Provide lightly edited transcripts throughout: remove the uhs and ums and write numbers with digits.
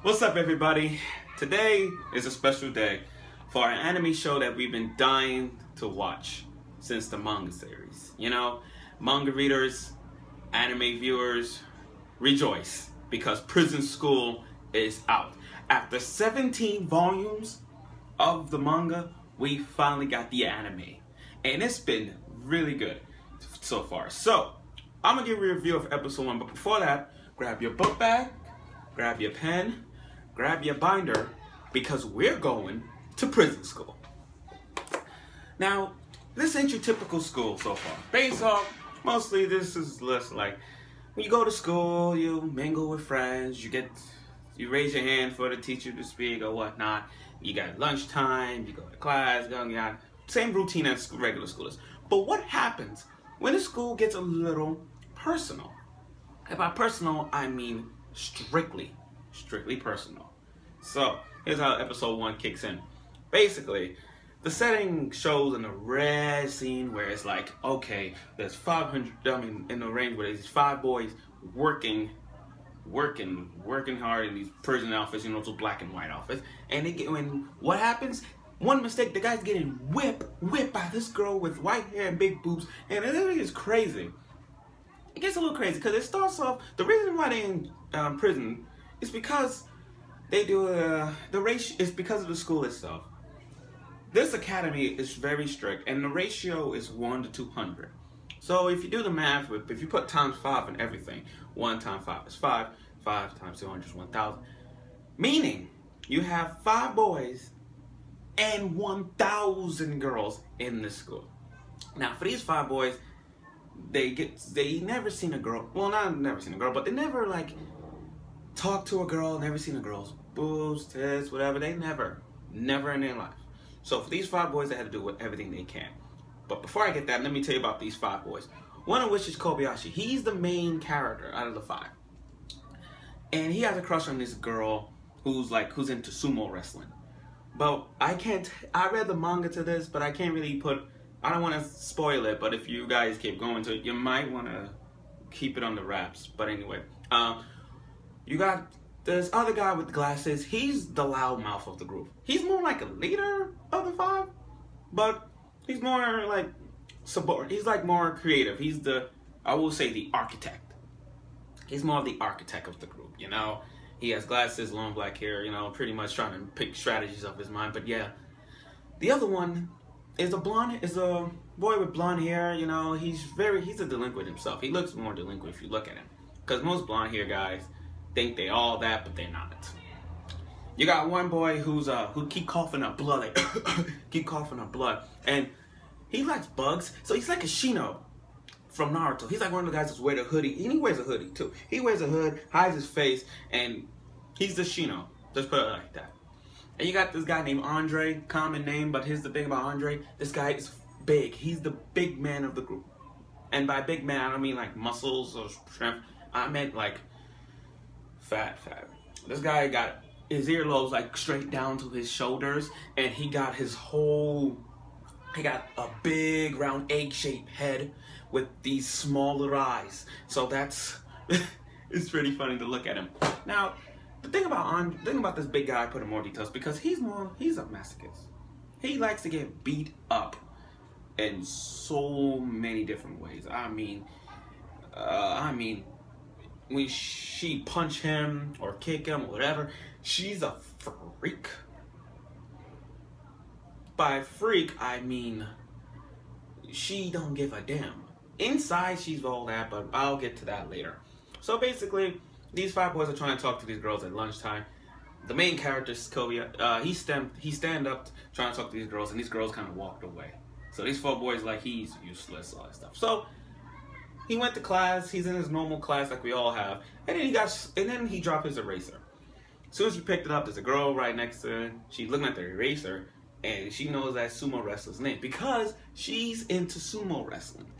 What's up, everybody? Today is a special day for an anime show that we've been dying to watch since the manga series. You know, manga readers, anime viewers, rejoice because Prison School is out. After 17 volumes of the manga, we finally got the anime. And it's been really good so far. So, I'm going to give you a review of episode 1, but before that, grab your book bag, grab your pen, grab your binder, because we're going to prison school. Now, this ain't your typical school so far. Based off, mostly this is less like, when you go to school, you mingle with friends, you raise your hand for the teacher to speak or whatnot. You got lunchtime, you go to class, same routine as regular school is. But what happens when the school gets a little personal? And by personal, I mean strictly personal. So, here's how episode 1 kicks in. Basically, the setting shows in a red scene where it's like, okay, there's 500, in the range where there's 5 boys working hard in these prison outfits, you know, those black and white outfits. And when what happens? One mistake, the guy's getting whipped by this girl with white hair and big boobs, and it is crazy. It gets a little crazy because it starts off. The reason why they're in prison is because they do the ratio is because of the school itself. This academy is very strict, and the ratio is 1 to 200. So if you do the math, if you put times 5 and everything, 1 times 5 is 5. 5 times 200 is 1,000. Meaning you have 5 boys and 1,000 girls in this school. Now for these 5 boys, they never seen a girl. Well, not never seen a girl, but they never like talked to a girl, never seen a girl's boobs, tits, whatever. They never in their life. So for these 5 boys, they had to do everything they can. But before I get that, let me tell you about these 5 boys. One of which is Kobayashi. He's the main character out of the 5. And he has a crush on this girl who's into sumo wrestling. But I read the manga to this, but I can't really I don't want to spoil it, but if you guys keep going to it, you might want to keep it on the wraps. But anyway, you got this other guy with glasses. He's the loudmouth of the group. He's more like a leader of the 5, but he's more like support. He's like more creative. He's I will say the architect. He's more of the architect of the group, you know. He has glasses, long black hair, you know, pretty much trying to pick strategies of his mind. But yeah, the other one is a boy with blonde hair, you know. He's a delinquent himself. He looks more delinquent if you look at him. Because most blonde hair guys think they all that, but they're not. You got one boy who keep coughing up blood, and he likes bugs, so he's like a Shino from Naruto. He's like one of the guys that's wearing a hoodie, and he wears a hoodie too. He wears a hood, hides his face, and he's the Shino. Just put it like that. And you got this guy named Andre, common name, but here's the thing about Andre. This guy is big. He's the big man of the group. And by big man, I don't mean like muscles or strength. I meant like fat. This guy got his earlobes like straight down to his shoulders, and he got a big round egg-shaped head with these smaller eyes. So that's it's pretty funny to look at him. Now, the thing about this big guy, I put in more details because he's a masochist. He likes to get beat up in so many different ways. I mean, when she punch him or kick him or whatever, she's a freak. By freak, I mean she don't give a damn. Inside, she's all that, but I'll get to that later. So basically, these 5 boys are trying to talk to these girls at lunchtime. The main character, Kobe, he stand up trying to talk to these girls, and these girls kind of walked away. So these 4 boys like he's useless, all that stuff. So he went to class. He's in his normal class like we all have, and then he dropped his eraser. As soon as he picked it up, there's a girl right next to him. She's looking at the eraser, and she knows that sumo wrestler's name because she's into sumo wrestling.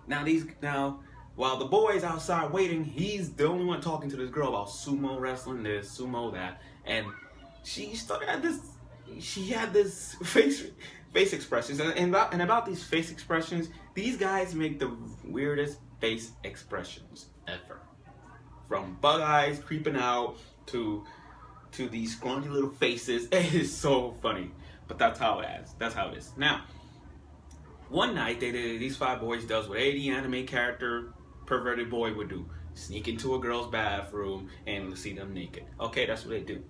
Now, while the boy's outside waiting, he's the only one talking to this girl about sumo wrestling, this, sumo that, and she had this face expressions, and about these face expressions, these guys make the weirdest face expressions ever. from bug eyes creeping out to these scrawny little faces. It is so funny, but that's how it is. That's how it is. Now, one night these 5 boys does what any anime character perverted boy would do: sneak into a girl's bathroom and see them naked. Okay, that's what they do.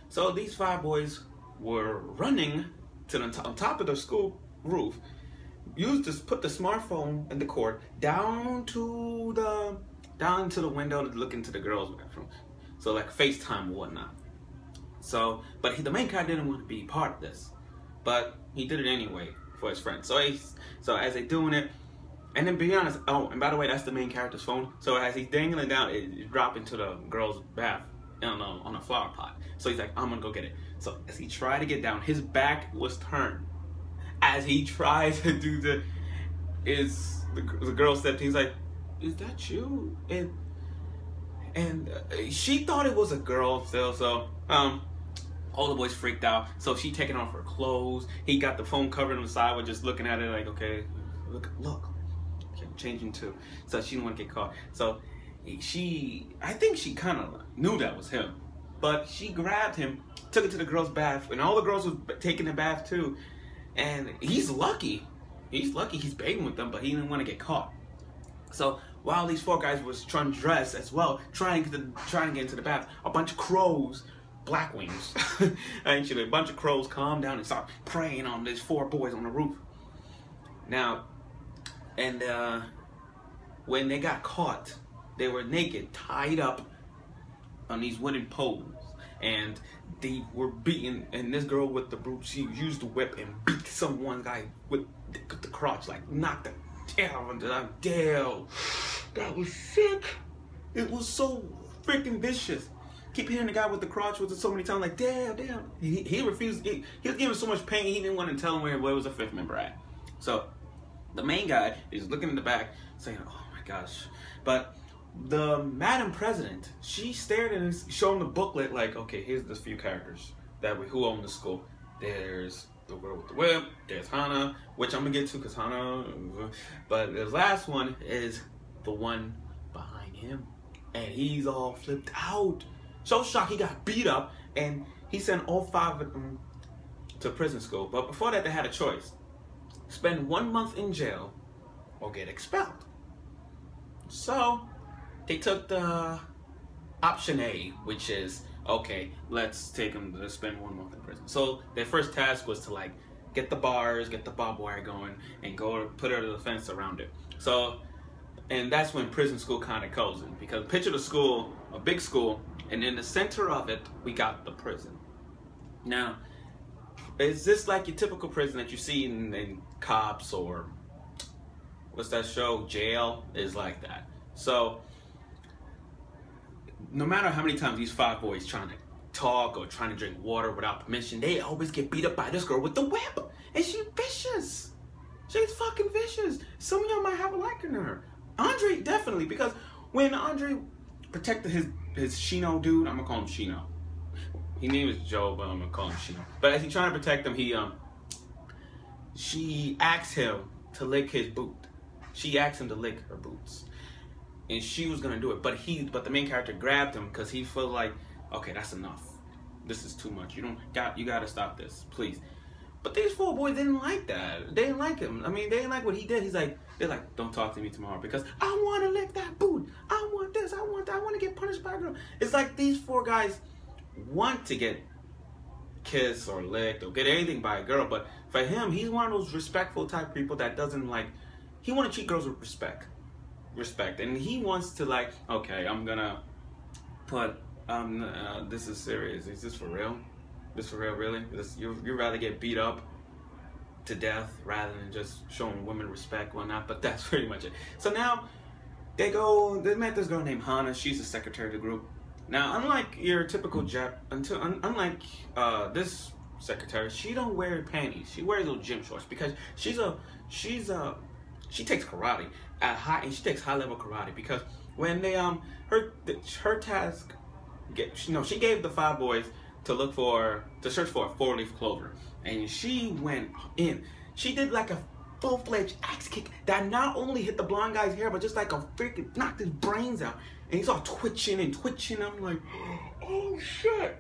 So these 5 boys were running to the on top of the school roof. Put the smartphone and the cord down to the window to look into the girls' bathroom. So like FaceTime or whatnot. So, but the main guy didn't want to be part of this, but he did it anyway for his friend. So as they doing it, and then be honest. Oh, and by the way, that's the main character's phone. So as he's dangling down, it dropped into the girl's bath on a flower pot. So he's like, I'm gonna go get it. So as he tried to get down, his back was turned. As he tried to do the girl stepped. He's like, "Is that you?" And she thought it was a girl still. So all the boys freaked out. So she taking off her clothes. He got the phone covered on the side, with just looking at it like, okay, look. I'm changing too. So she didn't want to get caught. So I think she kind of knew that was him, but she grabbed him, took it to the girls' bath, and all the girls was taking the bath too. And he's lucky. He's bathing with them, but he didn't want to get caught. So while these 4 guys was trying to dress as well, trying to get into the bath, a bunch of crows, black wings, actually a bunch of crows calm down and start preying on these 4 boys on the roof. Now, and when they got caught, they were naked, tied up on these wooden poles, and they were beaten. And this girl with the broom, she used the whip and beat one guy with the crotch, like knocked the tail under the tail. That was sick. It was so freaking vicious. Keep hitting the guy with the crotch with it so many times, like damn. He refused. He was giving so much pain, he didn't want to tell him where was the 5th member at. So the main guy is looking in the back, saying, "Oh my gosh!" But the Madam President, she stared and showed him the booklet, like, okay, here's the few characters who own the school. There's the girl with the whip. There's Hana, which I'm gonna get to because Hana. But the last one is the one behind him, and he's all flipped out, so shocked he got beat up, and he sent all 5 of them to prison school. But before that, they had a choice: spend 1 month in jail or get expelled. So they took the option A, which is, okay, let's take them to spend 1 month in prison. So their first task was to like get the bars, get the barbed wire going, and go put a fence around it. So, and that's when prison school kind of goes in, because picture the school, a big school, and in the center of it, we got the prison. Now, is this like your typical prison that you see in Cops, or what's that show, Jail? Is like that. So no matter how many times these 5 boys trying to talk or trying to drink water without permission, they always get beat up by this girl with the whip. And she's vicious. She's fucking vicious. Some of y'all might have a liking to her. Andre, definitely, because when Andre protected his Shino dude, I'm gonna call him Shino. His name is Joe, but I'm gonna call him Shino. But as he's trying to protect him, she asked him to lick his boot. She asked him to lick her boots, and she was gonna do it. But the main character grabbed him because he felt like, okay, that's enough. This is too much. You gotta stop this, please. But these 4 boys didn't like that. They didn't like him. I mean, they didn't like what he did. They're like, don't talk to me tomorrow because I want to lick that boot. I want this. I want that. I want to get punished by a girl. It's like these 4 guys want to get kissed or licked or get anything by a girl, but for him, he's one of those respectful type people that doesn't like. He want to treat girls with respect, and he wants to like, okay, I'm gonna put this is serious. Is this for real? This for real, really? You'd rather get beat up to death rather than just showing women respect, whatnot. But that's pretty much it. So now they met this girl named Hana. She's the secretary of the group. Now, unlike your typical unlike this secretary, she don't wear panties. She wears little gym shorts because she takes karate and she takes high level karate, because when they her task, she gave the 5 boys to search for a 4-leaf clover, and she went in. She did like a full-fledged axe kick that not only hit the blonde guy's hair, but just like a freaking knocked his brains out. And he's all twitching and twitching. I'm like, oh shit.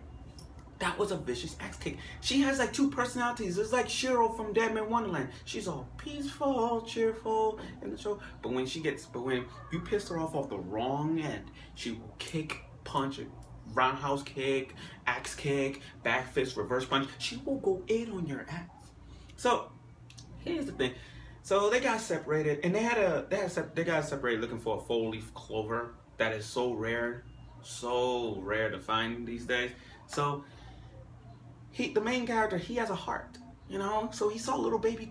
That was a vicious axe kick. She has like two personalities. It's like Shiro from Dead Man Wonderland. She's all peaceful, cheerful in the show. But when you piss her off the wrong end, she will kick, punch, roundhouse kick, axe kick, back fist, reverse punch. She will go in on your ass. So here's the thing. So they got separated, and they got separated looking for a 4-leaf clover that is so rare to find these days. So the main character, he has a heart, you know. So he saw a little baby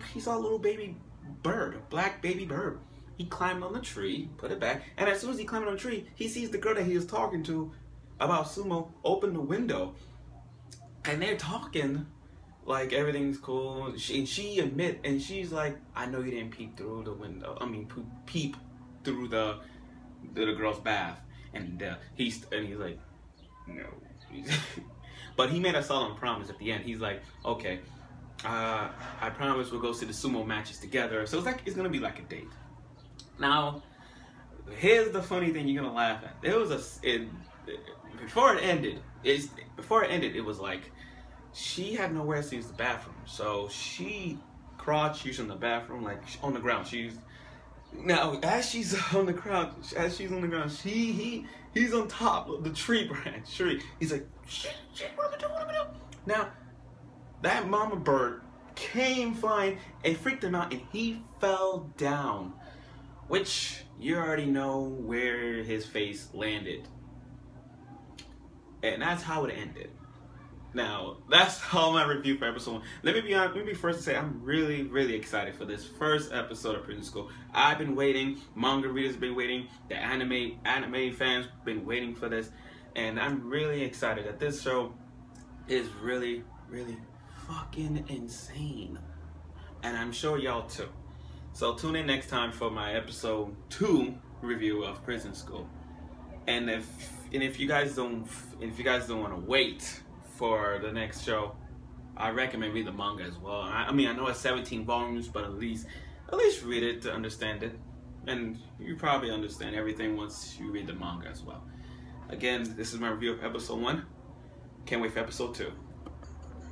bird, a black baby bird. He climbed on the tree, put it back, and as soon as he climbed on the tree, he sees the girl that he was talking to about sumo open the window, and they're talking like everything's cool. She's like, I know you didn't peep through the window. I mean, peep through the girl's bath, and he's like, no. But he made a solemn promise at the end. He's like, okay, I promise we'll go see the sumo matches together. So it's gonna be like a date. Now, here's the funny thing you're gonna laugh at. Before it ended, it was like she had nowhere else to use the bathroom, so she crouched using the bathroom like on the ground. As she's on the ground, he's on top of the tree branch. He's like, shit, what am I doing? Now, that mama bird came flying and freaked him out, and he fell down, which you already know where his face landed. And that's how it ended. Now, that's all my review for episode 1. Let me be honest. Let me be first to say I'm really, really excited for this first episode of Prison School. I've been waiting. Manga readers have been waiting. The anime fans have been waiting for this. And I'm really excited that this show is really, really fucking insane. And I'm sure y'all too. So tune in next time for my episode 2 review of Prison School. And if you guys don't want to wait for the next show, I recommend read the manga as well. I mean, I know it's 17 volumes, but at least read it to understand it. And you probably understand everything once you read the manga as well. Again, this is my review of episode 1. Can't wait for episode 2.